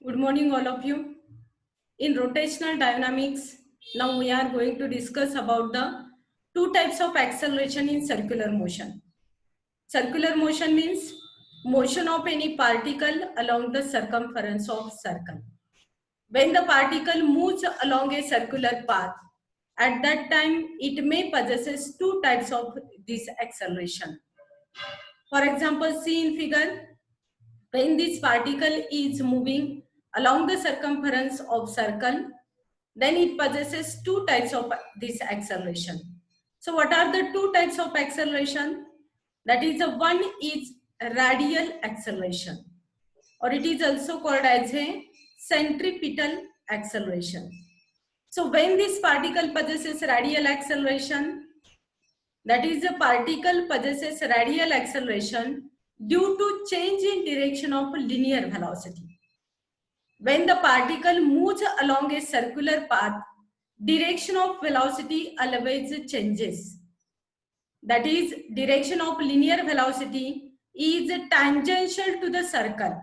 Good morning, all of you. In rotational dynamics, now we are going to discuss about the two types of acceleration in circular motion. Circular motion means motion of any particle along the circumference of circle. When the particle moves along a circular path, at that time it may possesses two types of this acceleration. For example, see in figure, when this particle is moving along the circumference of circle, then it possesses two types of this acceleration. So what are the two types of acceleration? That is, one is radial acceleration, or it is also called as a centripetal acceleration. So when this particle possesses radial acceleration, that is, the particle possesses radial acceleration due to change in direction of linear velocity. When the particle moves along a circular path, direction of velocity always changes. That is, direction of linear velocity is tangential to the circle,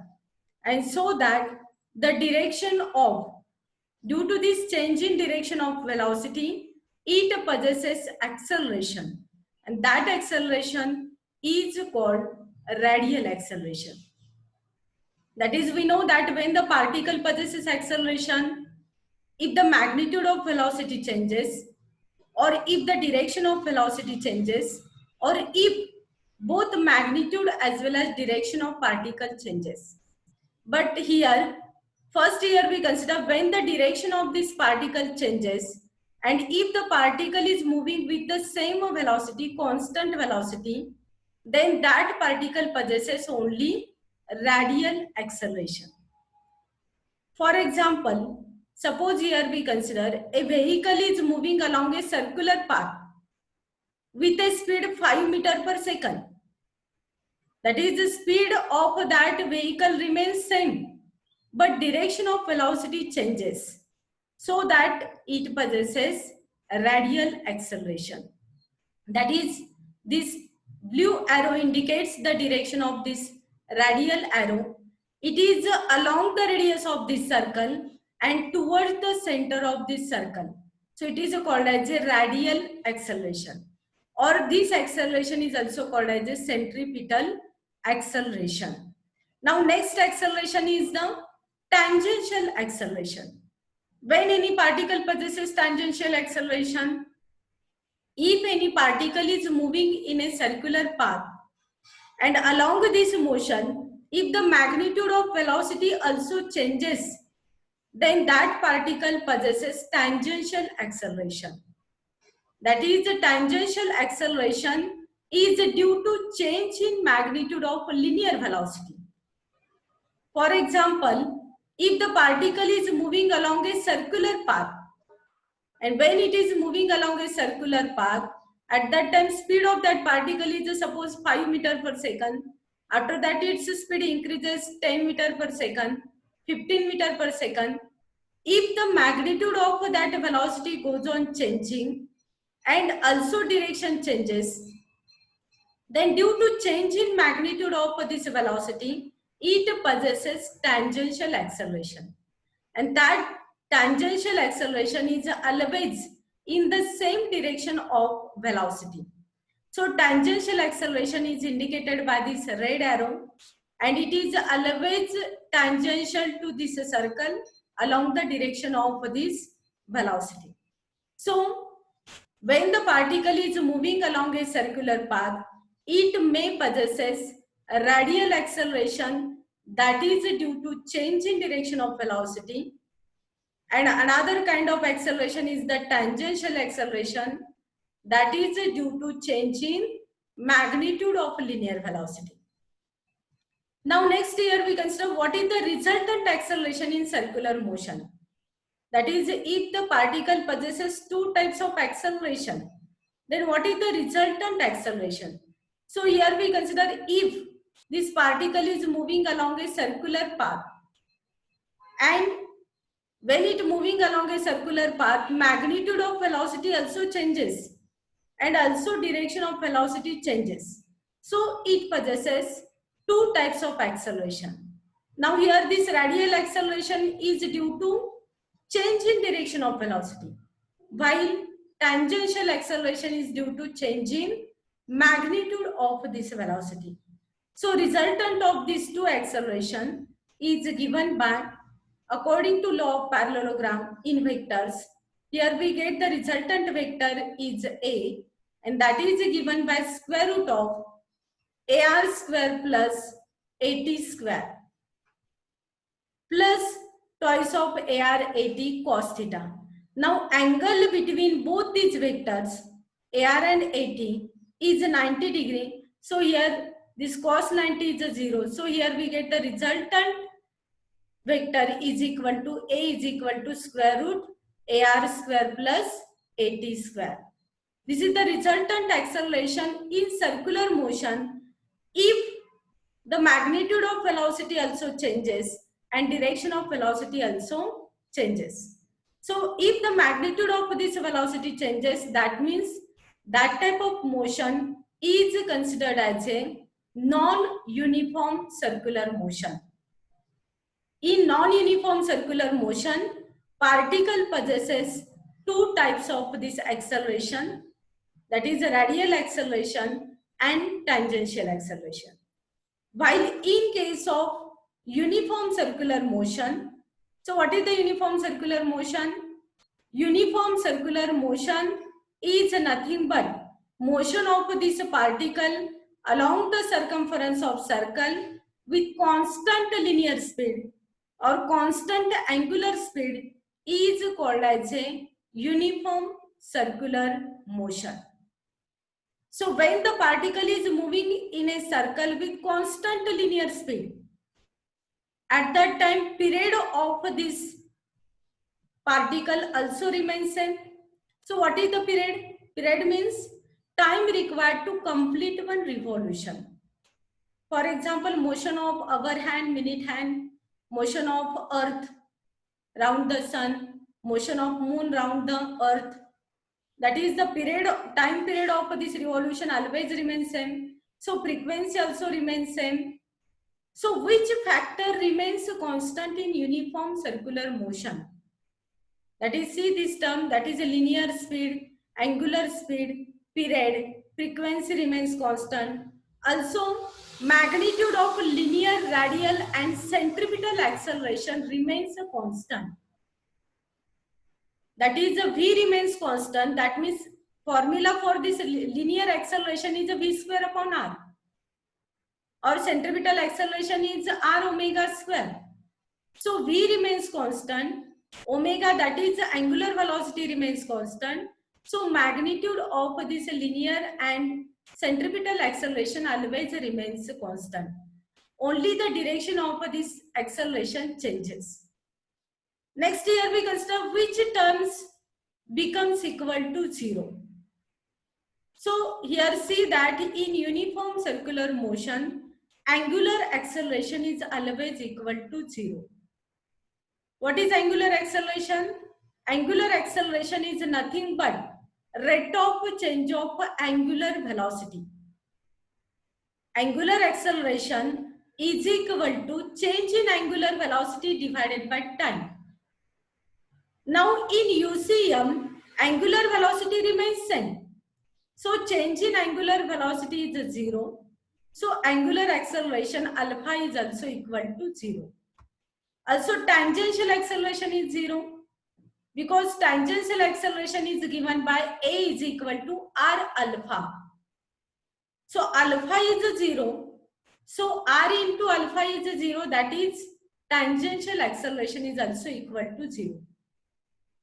and so that the direction of, due to this change in direction of velocity, it possesses acceleration, and that acceleration is called radial acceleration. That is, we know that when the particle possesses acceleration, if the magnitude of velocity changes, or if the direction of velocity changes, or if both magnitude as well as direction of particle changes. But here, first here we consider when the direction of this particle changes, and if the particle is moving with the same velocity, constant velocity, then that particle possesses only radial acceleration. For example, suppose here we consider a vehicle is moving along a circular path with a speed 5 meters per second. That is, the speed of that vehicle remains same, but direction of velocity changes, so that it possesses a radial acceleration. That is, this blue arrow indicates the direction of this radial arrow. It is along the radius of this circle and towards the center of this circle. So it is called as a radial acceleration, or this acceleration is also called as a centripetal acceleration. Now next acceleration is the tangential acceleration. When any particle possesses tangential acceleration, if any particle is moving in a circular path, and along this motion, if the magnitude of velocity also changes, then that particle possesses tangential acceleration. That is, the tangential acceleration is due to change in magnitude of linear velocity. For example, if the particle is moving along a circular path, and when it is moving along a circular path, at that time speed of that particle is suppose 5 meter per second. After that its speed increases 10 meter per second, 15 meter per second. If the magnitude of that velocity goes on changing and also direction changes, then due to change in magnitude of this velocity, it possesses tangential acceleration. And that tangential acceleration is always in the same direction of velocity. So tangential acceleration is indicated by this red arrow, and it is always tangential to this circle along the direction of this velocity. So when the particle is moving along a circular path, it may possesses a radial acceleration, that is due to change in direction of velocity. And another kind of acceleration is the tangential acceleration, that is due to change in magnitude of linear velocity. Now next here we consider what is the resultant acceleration in circular motion. That is, if the particle possesses two types of acceleration, then what is the resultant acceleration? So here we consider if this particle is moving along a circular path, and when it moving along a circular path, magnitude of velocity also changes, and also direction of velocity changes. So it possesses two types of acceleration. Now here this radial acceleration is due to change in direction of velocity, while tangential acceleration is due to change in magnitude of this velocity. So resultant of these two acceleration is given by, according to law of parallelogram in vectors, here we get the resultant vector is A, and that is given by square root of AR square plus AT square plus twice of AR AT cos theta. Now angle between both these vectors AR and AT is 90 degree. So here this cos 90 is a 0. So here we get the resultant vector is equal to A is equal to square root AR square plus AT square. This is the resultant acceleration in circular motion if the magnitude of velocity also changes and direction of velocity also changes. So if the magnitude of this velocity changes, that means that type of motion is considered as a non-uniform circular motion. In non-uniform circular motion, particle possesses two types of this acceleration, that is a radial acceleration and tangential acceleration. While in case of uniform circular motion, so what is the uniform circular motion? Uniform circular motion is nothing but motion of this particle along the circumference of circle with constant linear speed or constant angular speed is called as a uniform circular motion. So when the particle is moving in a circle with constant linear speed, at that time period of this particle also remains same. So what is the period? Period means time required to complete one revolution. For example, motion of hour hand, minute hand, motion of earth round the sun, motion of moon round the earth. That is the period, time period of this revolution always remains same. So frequency also remains same. So which factor remains constant in uniform circular motion? That is, see this term, that is a linear speed, angular speed, period, frequency remains constant. Also, magnitude of linear, radial and centripetal acceleration remains a constant. That is a V remains constant. That means formula for this linear acceleration is a V square upon R. Or centripetal acceleration is R omega square. So V remains constant. Omega, that is the angular velocity, remains constant. So magnitude of this linear and centripetal acceleration always remains constant. Only the direction of this acceleration changes. Next here we consider which terms becomes equal to 0. So here see that in uniform circular motion, angular acceleration is always equal to 0. What is angular acceleration? Angular acceleration is nothing but rate of change of angular velocity. Angular acceleration is equal to change in angular velocity divided by time. Now in UCM, angular velocity remains same. So change in angular velocity is 0. So angular acceleration alpha is also equal to 0. Also tangential acceleration is 0 because tangential acceleration is given by A is equal to R alpha. So alpha is 0. So R into alpha is 0, that is tangential acceleration is also equal to 0.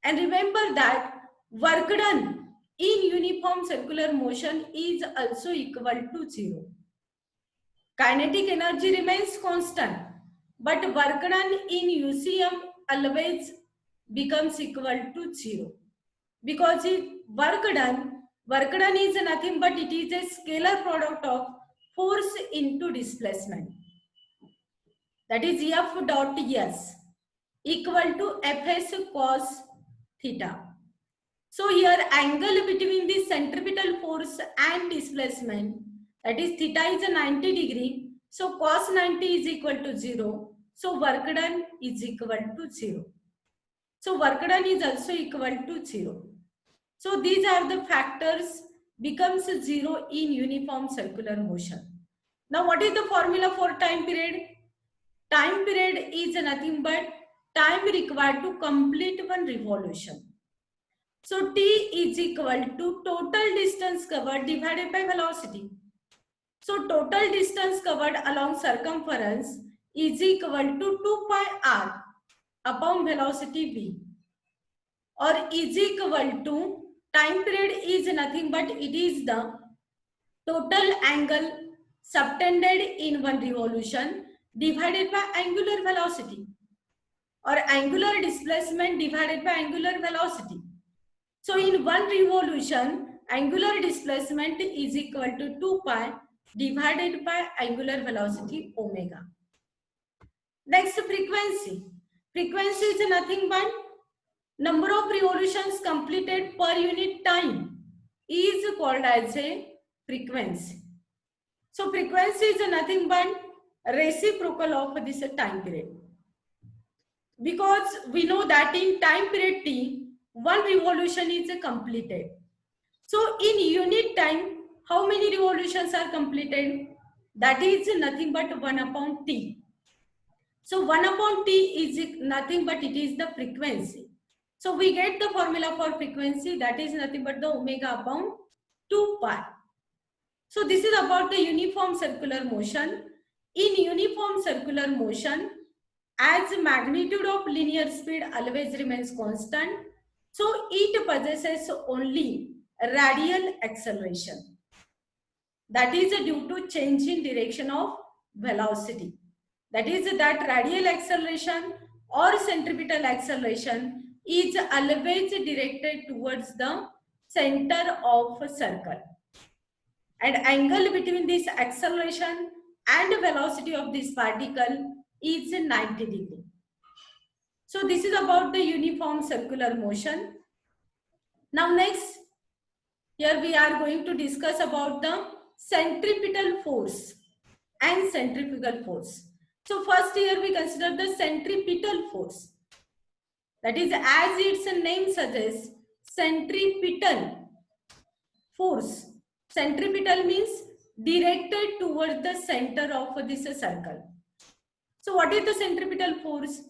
And remember that work done in uniform circular motion is also equal to 0. Kinetic energy remains constant, but work done in UCM always becomes equal to 0. Because work done is nothing but it is a scalar product of force into displacement. That is F dot S equal to Fs cos theta. So here angle between the centripetal force and displacement, that is theta is a 90 degree. So cos 90 is equal to 0. So work done is equal to 0. So work done is also equal to 0. So these are the factors becomes 0 in uniform circular motion. Now what is the formula for time period? Time period is nothing but time required to complete one revolution. So T is equal to total distance covered divided by velocity. So total distance covered along circumference is equal to 2 pi r upon velocity v, or is equal to time period is nothing but it is the total angle subtended in one revolution divided by angular velocity, or angular displacement divided by angular velocity. So in one revolution, angular displacement is equal to 2 pi divided by angular velocity omega. Next, frequency. Frequency is nothing but number of revolutions completed per unit time is called as a frequency. So frequency is nothing but reciprocal of this time period. Because we know that in time period t, one revolution is completed. So in unit time, how many revolutions are completed? That is nothing but 1 upon t. So 1 upon t is nothing but it is the frequency. So we get the formula for frequency, that is nothing but the omega upon 2 pi. So this is about the uniform circular motion. In uniform circular motion, as magnitude of linear speed always remains constant, so it possesses only radial acceleration. That is due to change in direction of velocity. That is that radial acceleration or centripetal acceleration is always directed towards the center of a circle. And angle between this acceleration and velocity of this particle is 90 degree. So this is about the uniform circular motion. Now next, here we are going to discuss about the centripetal force and centrifugal force. So first here we consider the centripetal force. That is, as its name suggests, centripetal force. Centripetal means directed towards the center of this circle. So what is the centripetal force?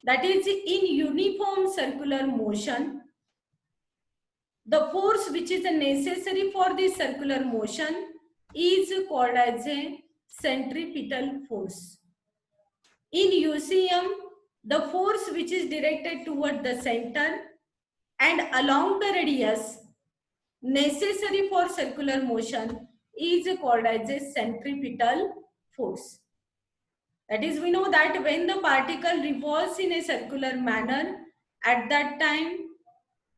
That is, in uniform circular motion, the force which is necessary for this circular motion is called as a centripetal force. In UCM, the force which is directed toward the center and along the radius necessary for circular motion is called as a centripetal force. That is, we know that when the particle revolves in a circular manner, at that time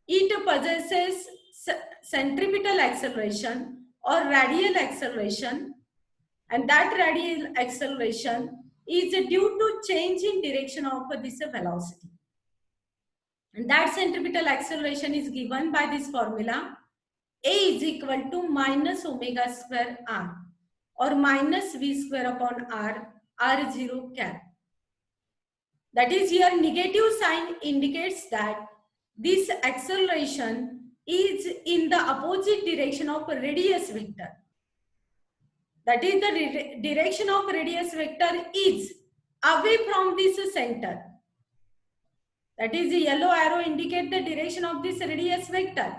it possesses centripetal acceleration or radial acceleration, and that radial acceleration is due to change in direction of this velocity. And that centripetal acceleration is given by this formula: A is equal to minus omega square r, or minus v square upon r, r0 cap. That is, here negative sign indicates that this acceleration is in the opposite direction of radius vector. That is, the direction of radius vector is away from this center. That is, the yellow arrow indicates the direction of this radius vector,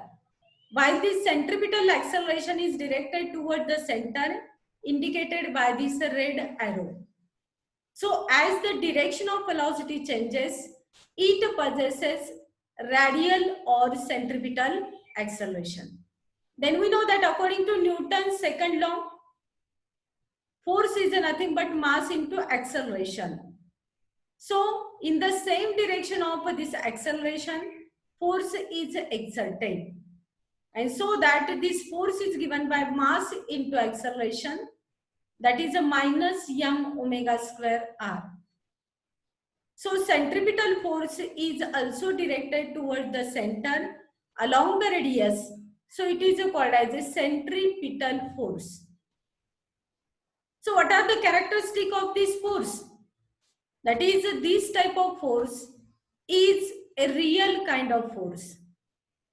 while this centripetal acceleration is directed toward the center, indicated by this red arrow. So as the direction of velocity changes, it possesses radial or centripetal acceleration. Then we know that according to Newton's second law, force is nothing but mass into acceleration. So in the same direction of this acceleration, force is exerted. And so that this force is given by mass into acceleration, that is a minus m omega square r. So centripetal force is also directed toward the center along the radius. So it is called as a centripetal force. So what are the characteristics of this force? That is, this type of force is a real kind of force.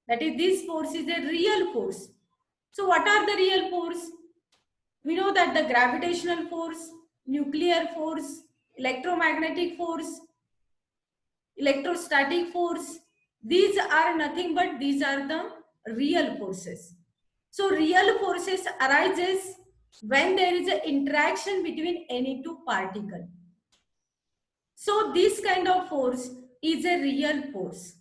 That is, this force is a real force. So what are the real force? We know that the gravitational force, nuclear force, electromagnetic force, electrostatic force, these are nothing but these are the real forces. So real forces arises when there is an interaction between any two particles. So this kind of force is a real force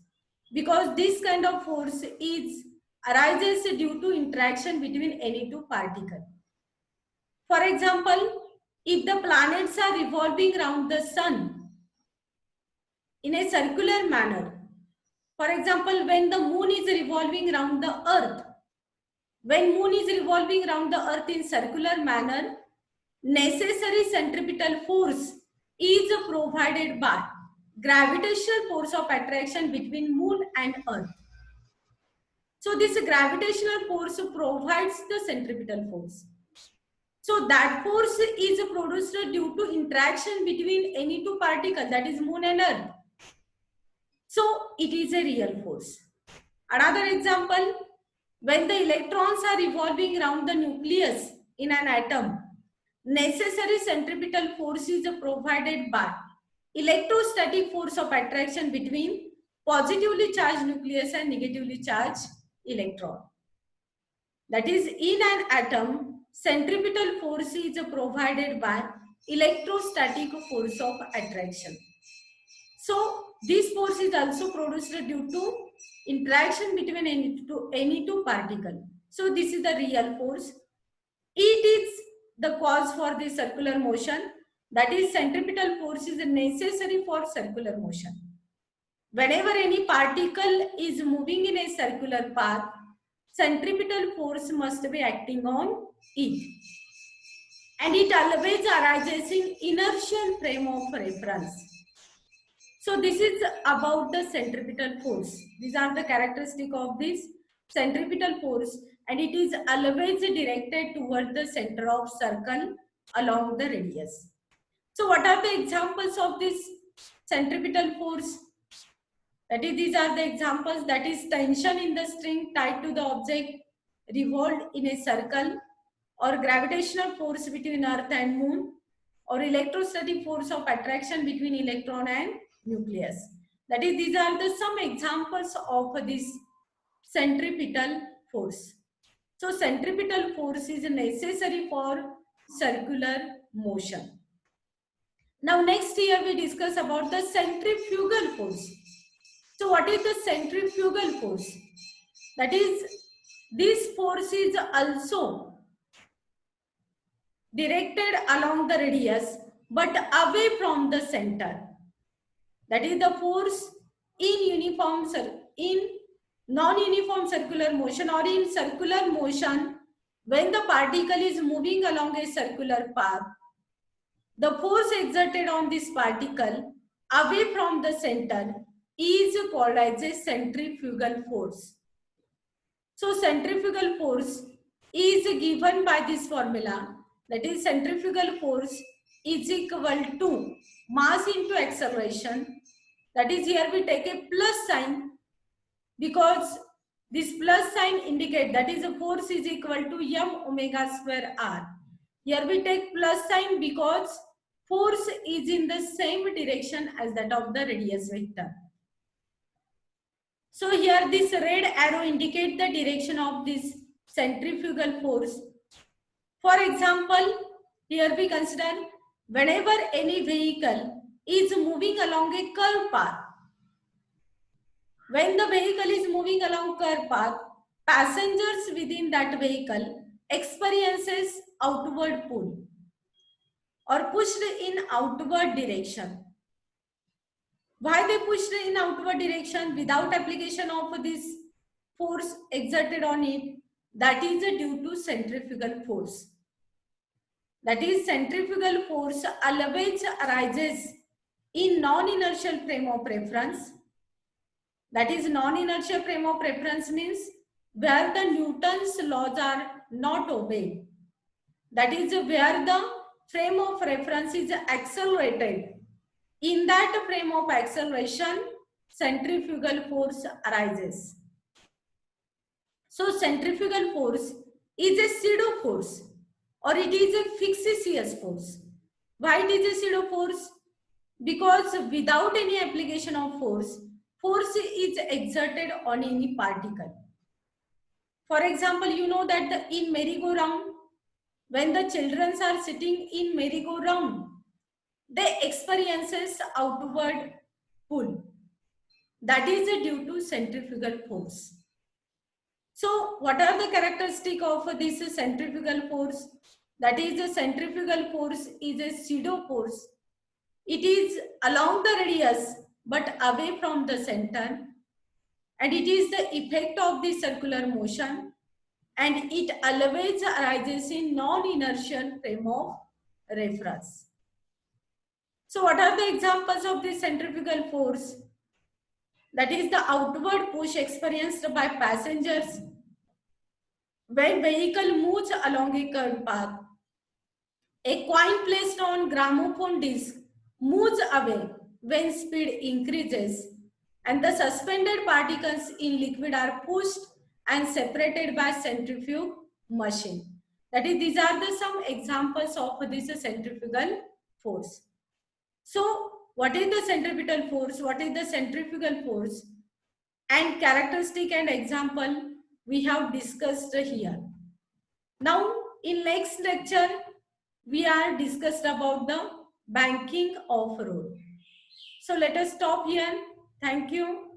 because this kind of force is arises due to interaction between any two particles. For example, if the planets are revolving around the sun in a circular manner, for example, when the moon is revolving around the earth, when moon is revolving around the earth in circular manner, necessary centripetal force is provided by gravitational force of attraction between moon and earth. So this gravitational force provides the centripetal force. So that force is produced due to interaction between any two particles, that is moon and earth. So it is a real force. Another example, when the electrons are revolving around the nucleus in an atom, necessary centripetal force is provided by electrostatic force of attraction between positively charged nucleus and negatively charged electron. That is, in an atom, centripetal force is provided by electrostatic force of attraction. So this force is also produced due to interaction between any two particles. So this is the real force. It is the cause for the circular motion. That is, centripetal force is necessary for circular motion. Whenever any particle is moving in a circular path, centripetal force must be acting on it. And it always arises in inertial frame of reference. So this is about the centripetal force. These are the characteristics of this centripetal force, and it is always directed toward the center of circle along the radius. So what are the examples of this centripetal force? That is, these are the examples. That is, tension in the string tied to the object revolved in a circle, or gravitational force between earth and moon, or electrostatic force of attraction between electron and nucleus. That is, these are the some examples of this centripetal force. So centripetal force is necessary for circular motion. Now next here we discuss about the centrifugal force. So what is the centrifugal force? That is, this force is also directed along the radius but away from the center. That is the force in non-uniform circular motion or in circular motion. When the particle is moving along a circular path, the force exerted on this particle away from the center is called as a centrifugal force. So centrifugal force is given by this formula. That is, centrifugal force is equal to mass into acceleration. That is, here we take a plus sign because this plus sign indicates that is, a force is equal to m omega square r. Here we take plus sign because force is in the same direction as that of the radius vector. So here this red arrow indicates the direction of this centrifugal force. For example, here we consider whenever any vehicle is moving along a curved path. When the vehicle is moving along curved path, passengers within that vehicle experiences outward pull or pushed in outward direction. Why they pushed in outward direction without application of this force exerted on it? That is due to centrifugal force. That is, centrifugal force always arises in non-inertial frame of reference. That is, non-inertial frame of reference means where the Newton's laws are not obeyed. That is, where the frame of reference is accelerated In that frame of acceleration, centrifugal force arises. So centrifugal force is a pseudo force or it is a fictitious force. Why it is a pseudo force? Because without any application of force, force is exerted on any particle. For example, you know that in merry-go-round, when the children are sitting in merry-go-round, they experiences outward pull. That is due to centrifugal force. So what are the characteristics of this centrifugal force? That is, the centrifugal force is a pseudo force. It is along the radius but away from the center, and it is the effect of the circular motion, and it always arises in non-inertial frame of reference. So what are the examples of this centrifugal force? That is the outward push experienced by passengers when vehicle moves along a curved path. A coin placed on gramophone disc moves away when speed increases, and the suspended particles in liquid are pushed and separated by centrifuge machine. That is, these are the some examples of this centrifugal force. So, what is the centripetal force? What is the centrifugal force? And characteristic and example we have discussed here. Now, in next lecture, we are discussed about the banking of road. So let us stop here. Thank you.